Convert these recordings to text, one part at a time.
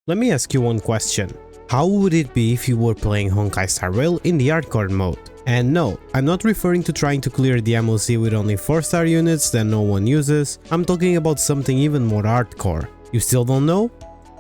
Let me ask you one question. How would it be if you were playing Honkai Star Rail in the Hardcore mode? And no, I'm not referring to trying to clear the MOC with only 4-star units that no one uses. I'm talking about something even more hardcore. You still don't know?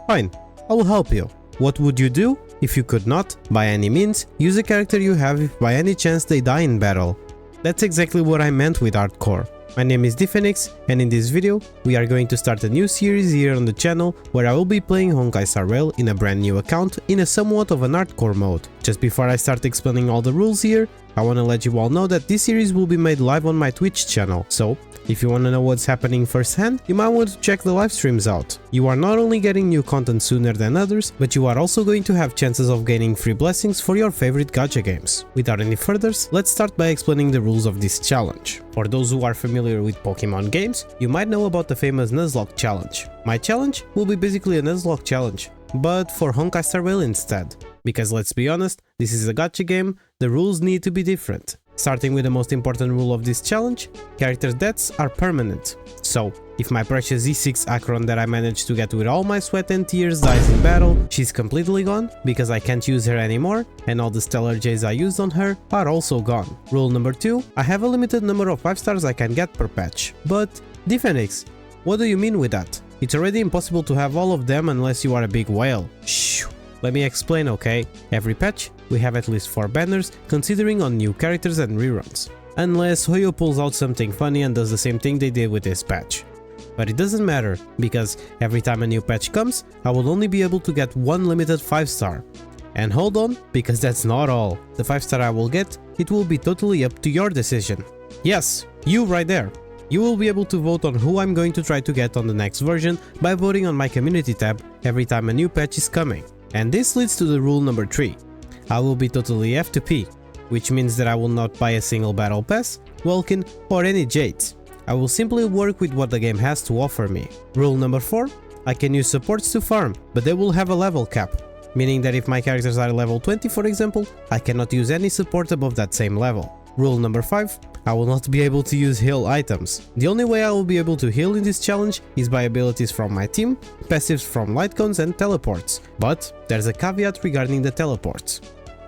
Fine, I will help you. What would you do if you could not, by any means, use a character you have if by any chance they die in battle? That's exactly what I meant with hardcore. My name is dphoenix, and in this video we are going to start a new series here on the channel where I will be playing Honkai Star Rail in a brand new account in a somewhat of an hardcore mode. Just before I start explaining all the rules here, I want to let you all know that this series will be made live on my Twitch channel, so if you want to know what's happening firsthand, you might want to check the live streams out. You are not only getting new content sooner than others, but you are also going to have chances of gaining free blessings for your favorite gacha games. Without any furthers, let's start by explaining the rules of this challenge. For those who are familiar with Pokemon games, you might know about the famous Nuzlocke challenge. My challenge will be basically a Nuzlocke challenge, but for Honkai Star Rail instead. Because let's be honest, this is a gacha game, the rules need to be different. Starting with the most important rule of this challenge, character deaths are permanent. So, if my precious E6 Acheron that I managed to get with all my sweat and tears dies in battle, she's completely gone because I can't use her anymore, and all the stellar J's I used on her are also gone. Rule number 2, I have a limited number of 5 stars I can get per patch. But, dphoenix, what do you mean with that? It's already impossible to have all of them unless you are a big whale. Shh. Let me explain, okay? Every patch, we have at least 4 banners, considering on new characters and reruns. Unless Hoyo pulls out something funny and does the same thing they did with this patch. But it doesn't matter, because every time a new patch comes, I will only be able to get one limited 5-star. And hold on, because that's not all. The 5-star I will get, it will be totally up to your decision. Yes, you right there. You will be able to vote on who I'm going to try to get on the next version by voting on my community tab every time a new patch is coming. And this leads to the rule number 3. I will be totally F2P, which means that I will not buy a single battle pass, Welkin or any Jades. I will simply work with what the game has to offer me. Rule number 4. I can use supports to farm, but they will have a level cap, meaning that if my characters are level 20 for example, I cannot use any support above that same level. Rule number 5. I will not be able to use heal items. The only way I will be able to heal in this challenge is by abilities from my team, passives from light cones and teleports, but there's a caveat regarding the teleports.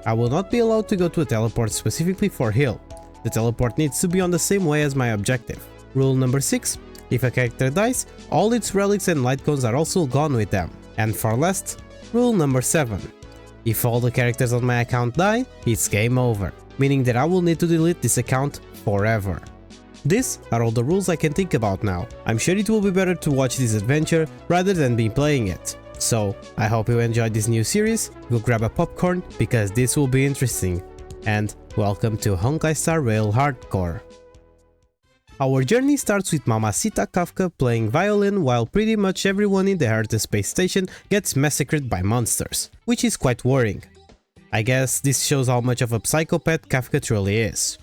I will not be allowed to go to a teleport specifically for heal. The teleport needs to be on the same way as my objective. Rule number 6. If a character dies, all its relics and light cones are also gone with them. And for last, rule number 7. If all the characters on my account die, it's game over, meaning that I will need to delete this account forever. These are all the rules I can think about now. I'm sure it will be better to watch this adventure rather than be playing it. So, I hope you enjoyed this new series, go grab a popcorn because this will be interesting. And welcome to Honkai Star Rail Hardcore. Our journey starts with Mamacita Kafka playing violin while pretty much everyone in the Herta space station gets massacred by monsters, which is quite worrying. I guess this shows how much of a psychopath Kafka truly is.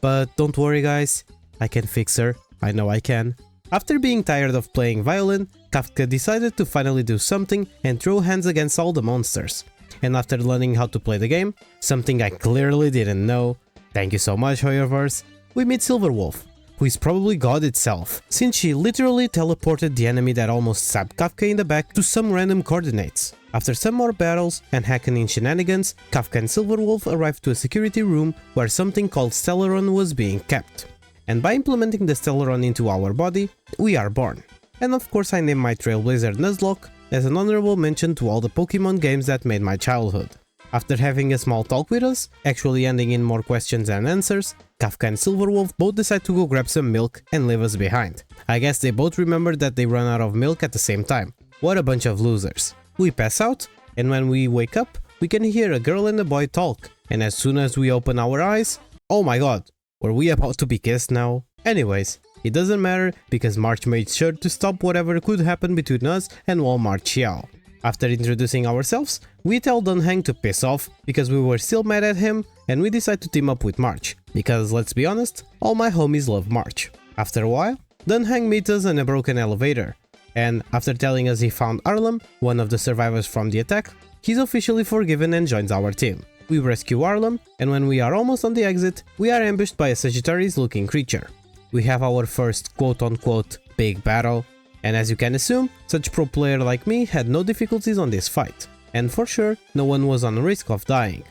But don't worry guys, I can fix her, I know I can. After being tired of playing violin, Kafka decided to finally do something and throw hands against all the monsters. And after learning how to play the game, something I clearly didn't know, thank you so much Hoyoverse, we meet Silverwolf, who is probably God itself, since she literally teleported the enemy that almost stabbed Kafka in the back to some random coordinates. After some more battles and hacking shenanigans, Kafka and Silverwolf arrived to a security room where something called Stellaron was being kept. And by implementing the Stellaron into our body, we are born. And of course I named my Trailblazer Nuzlocke as an honorable mention to all the Pokemon games that made my childhood. After having a small talk with us, actually ending in more questions and answers, Kafka and Silverwolf both decide to go grab some milk and leave us behind. I guess they both remembered that they ran out of milk at the same time. What a bunch of losers. We pass out, and when we wake up, we can hear a girl and a boy talk, and as soon as we open our eyes, oh my god, were we about to be kissed now? Anyways, it doesn't matter because March made sure to stop whatever could happen between us and Walmart Xiao. After introducing ourselves, we tell Dunhang to piss off because we were still mad at him, and we decide to team up with March, because let's be honest, all my homies love March. After a while, Dunhang meets us in a broken elevator, and after telling us he found Arlem, one of the survivors from the attack, he's officially forgiven and joins our team. We rescue Arlem, and when we are almost on the exit, we are ambushed by a Sagittarius looking creature. We have our first quote-unquote big battle, And as you can assume, such pro player like me had no difficulties on this fight. And for sure, no one was on risk of dying.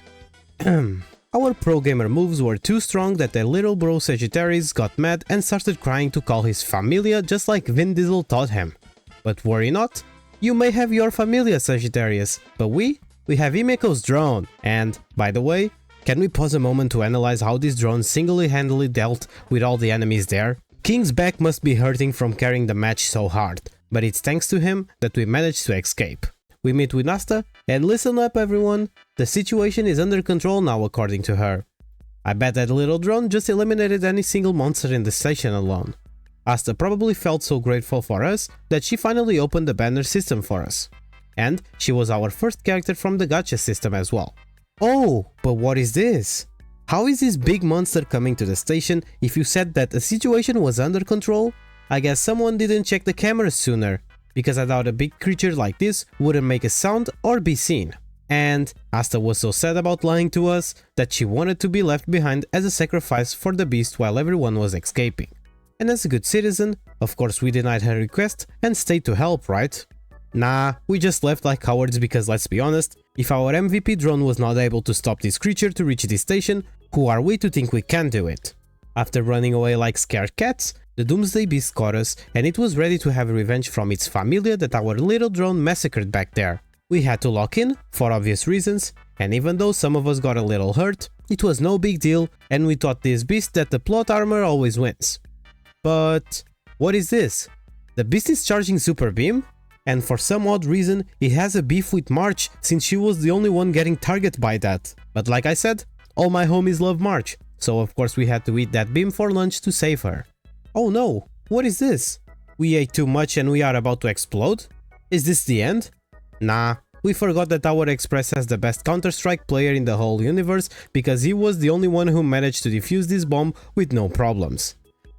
Our pro gamer moves were too strong that their little bro Sagittarius got mad and started crying to call his familia just like Vin Diesel taught him. But worry not, you may have your familia Sagittarius, but we have Imeko's drone. And, by the way, can we pause a moment to analyze how this drone single-handedly dealt with all the enemies there? King's back must be hurting from carrying the match so hard, but it's thanks to him that we managed to escape. We meet with Nasta, and listen up everyone, the situation is under control now according to her. I bet that little drone just eliminated any single monster in the station alone. Asta probably felt so grateful for us that she finally opened the banner system for us. And she was our first character from the gacha system as well. Oh, but what is this? How is this big monster coming to the station if you said that the situation was under control? I guess someone didn't check the cameras sooner, because I doubt a big creature like this wouldn't make a sound or be seen. And Asta was so sad about lying to us that she wanted to be left behind as a sacrifice for the beast while everyone was escaping. And as a good citizen, of course we denied her request and stayed to help, right? Nah, we just left like cowards because let's be honest, if our MVP drone was not able to stop this creature to reach this station, who are we to think we can do it? After running away like scared cats, the Doomsday Beast caught us and it was ready to have revenge from its familia that our little drone massacred back there. We had to lock in, for obvious reasons, and even though some of us got a little hurt, it was no big deal and we taught this beast that the plot armor always wins. But what is this? The beast is charging Super Beam? And for some odd reason, it has a beef with March since she was the only one getting targeted by that. But like I said, all my homies love March, so of course we had to eat that beam for lunch to save her. Oh no, what is this? We ate too much and we are about to explode? Is this the end? Nah, we forgot that our Express has the best Counter-Strike player in the whole universe because he was the only one who managed to defuse this bomb with no problems.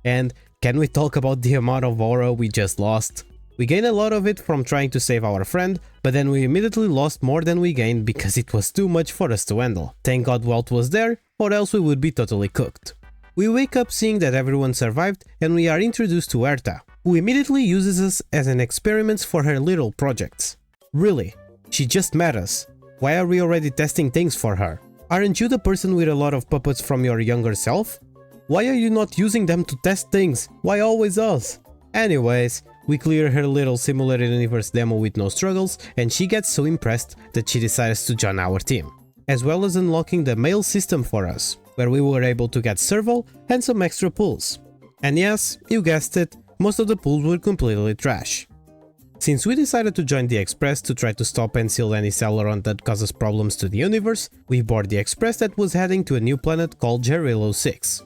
And can we talk about the amount of aura we just lost? We gained a lot of it from trying to save our friend, but then we immediately lost more than we gained because it was too much for us to handle. Thank God Walt was there, or else we would be totally cooked. We wake up seeing that everyone survived and we are introduced to Erta, who immediately uses us as an experiment for her little projects. Really, she just met us. Why are we already testing things for her? Aren't you the person with a lot of puppets from your younger self? Why are you not using them to test things? Why always us? Anyways, we clear her little simulated universe demo with no struggles and she gets so impressed that she decides to join our team, as well as unlocking the mail system for us, where we were able to get servo and some extra pulls. And yes, you guessed it, most of the pulls were completely trash. Since we decided to join the Express to try to stop and seal any Celeron that causes problems to the universe, we boarded the Express that was heading to a new planet called Jarilo 6.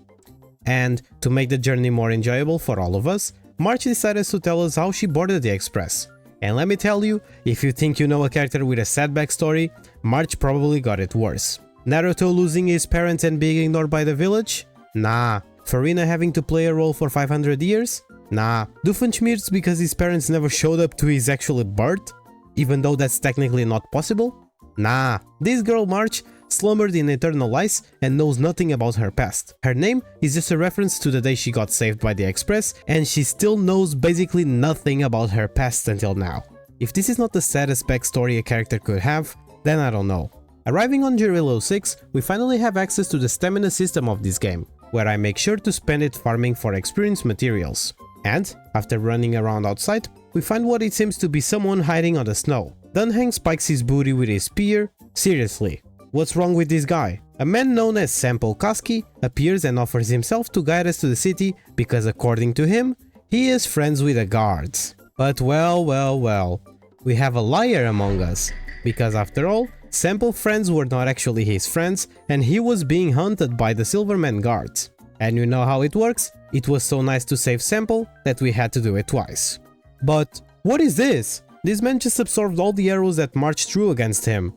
And to make the journey more enjoyable for all of us, March decided to tell us how she boarded the Express. And let me tell you, if you think you know a character with a sad backstory, March probably got it worse. Naruto losing his parents and being ignored by the village? Nah. Farina having to play a role for 500 years? Nah. Doofenshmirtz because his parents never showed up to his actual birth? Even though that's technically not possible? Nah. This girl March slumbered in eternal ice and knows nothing about her past. Her name is just a reference to the day she got saved by the Express, and she still knows basically nothing about her past until now. If this is not the saddest backstory a character could have, then I don't know. Arriving on Jarilo 6, we finally have access to the stamina system of this game, where I make sure to spend it farming for experience materials. And, after running around outside, we find what it seems to be someone hiding on the snow. Dunhang spikes his booty with his spear. Seriously. What's wrong with this guy? A man known as Sample Koski appears and offers himself to guide us to the city because according to him, he is friends with the guards. But well, we have a liar among us, because after all, Sample's friends were not actually his friends and he was being hunted by the Silverman guards. And you know how it works? It was so nice to save Sample that we had to do it twice. But what is this? This man just absorbed all the arrows that March threw against him.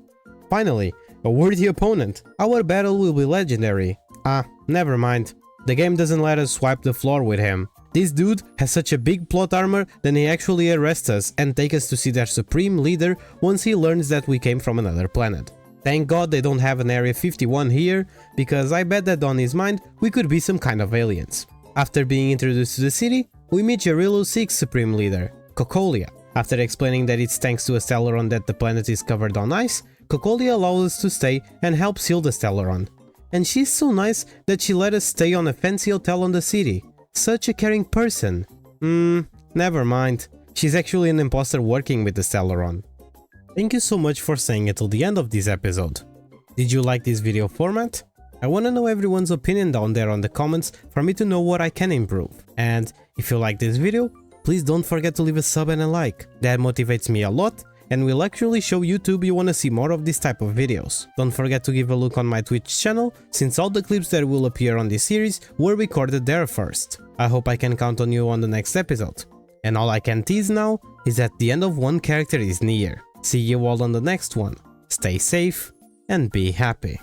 Finally, a worthy opponent. Our battle will be legendary. Ah, never mind. The game doesn't let us swipe the floor with him. This dude has such a big plot armor that he actually arrests us and takes us to see their supreme leader once he learns that we came from another planet. Thank God they don't have an Area 51 here, because I bet that on his mind we could be some kind of aliens. After being introduced to the city, we meet Jarilo 6 supreme leader, Cocolia. After explaining that it's thanks to a Stellaron that the planet is covered on ice, Cocolia allows us to stay and helps heal the Stellaron. And she's so nice that she let us stay on a fancy hotel on the city. Such a caring person. Never mind. She's actually an imposter working with the Stellaron. Thank you so much for staying until the end of this episode. Did you like this video format? I wanna know everyone's opinion down there on the comments for me to know what I can improve. And if you like this video, please don't forget to leave a sub and a like. That motivates me a lot and will actually show YouTube you wanna see more of this type of videos. Don't forget to give a look on my Twitch channel, since all the clips that will appear on this series were recorded there first. I hope I can count on you on the next episode. And all I can tease now is that the end of one character is near. See you all on the next one. Stay safe and be happy.